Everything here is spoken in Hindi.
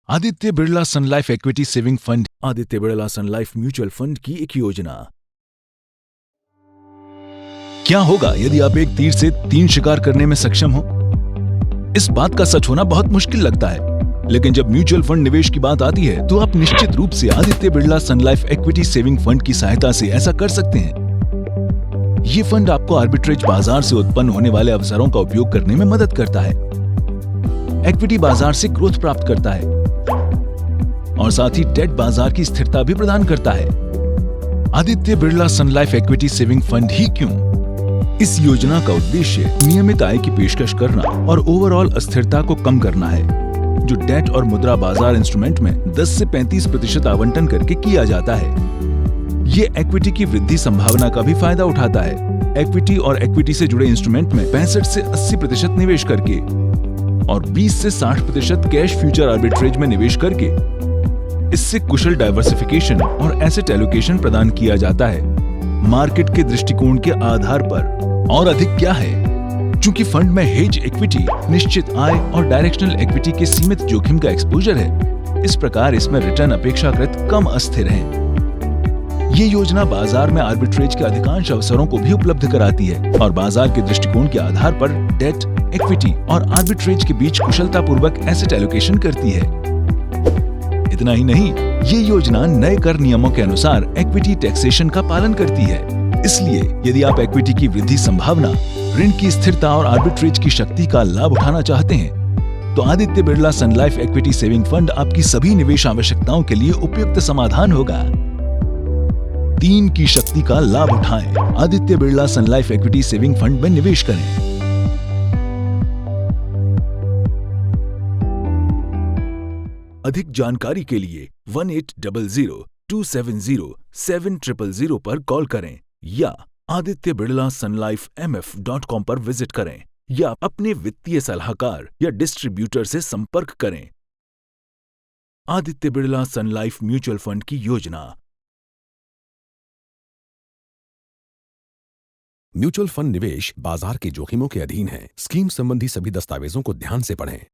Aditya Birla Sun Life equity saving fund Aditya Birla Sun Life mutual fund की एक योजना। क्या होगा यदि आप एक तीर से 3 शिकार करने में सक्षम हो? इस बात का सच होना बहुत मुश्किल लगता है, लेकिन जब म्यूचुअल फंड निवेश की बात आती है तो आप निश्चित रूप से Aditya Birla Sun Life equity saving fund की सहायता से ऐसा कर सकते हैं। ये फंड आपको आर्बिट्रेज बाजार से उत्पन्न होने वाले अवसरों का उपयोग करने में मदद करता है, इक्विटी बाजार से ग्रोथ प्राप्त करता है और साथ ही डेट बाजार की स्थिरता भी प्रदान करता है। Aditya Birla Sun Life equity saving fund ही क्यों? इस योजना का उद्देश्य नियमित आय की पेशकश करना और ओवरऑल अस्थिरता को कम करना है, जो डेट और मुद्रा बाजार इंस्ट्रूमेंट में 10 से 35% आवंटन करके किया जाता है। ये इक्विटी की वृद्धि संभावना का भी फायदा उठाता है। इक्विटी और इक्विटी से जुड़े इंस्ट्रूमेंट में 65 से 80% निवेश करके और 20 से 60% कैश फ्यूचर आर्बिट्रेज में निवेश करके इससे कुशल डाइवर्सिफिकेशन और एसेट एलोकेशन प्रदान किया जाता है, मार्केट के दृष्टिकोण के आधार पर। और अधिक क्या है, चूंकि फंड में हेज इक्विटी, निश्चित आय और डायरेक्शनल इक्विटी के सीमित जोखिम का एक्सपोजर है, इस प्रकार इसमें रिटर्न अपेक्षाकृत कम अस्थिर है। ये योजना बाजार में आर्बिट्रेज के अधिकांश अवसरों को भी उपलब्ध कराती है और बाजार के दृष्टिकोण के आधार पर डेट, इक्विटी और आर्बिट्रेज के बीच कुशलतापूर्वक एसेट एलोकेशन करती है। इतना ही नहीं, ये योजना नए कर नियमों के अनुसार इक्विटी टैक्सेशन का पालन करती है। इसलिए यदि आप इक्विटी की वृद्धि संभावना, ऋण की स्थिरता और आर्बिट्रेज की शक्ति का लाभ उठाना चाहते हैं, तो Aditya Birla Sun Life equity saving fund आपकी सभी निवेश आवश्यकताओं के लिए उपयुक्त समाधान होगा। 3 की शक्ति का लाभ उठाएं। Aditya Birla Sun Life equity saving fund में निवेश करें। अधिक जानकारी के लिए 1800-270-7000 पर कॉल करें या Aditya Birla Sun life mf.com पर विजिट करें या अपने वित्तीय सलाहकार या डिस्ट्रीब्यूटर से संपर्क करें। Aditya Birla Sun Life mutual fund की योजना। म्यूचुअल फंड निवेश बाजार के जोखिमों के अधीन है। स्कीम संबंधी सभी दस्तावेजों को ध्यान से पढ़ें।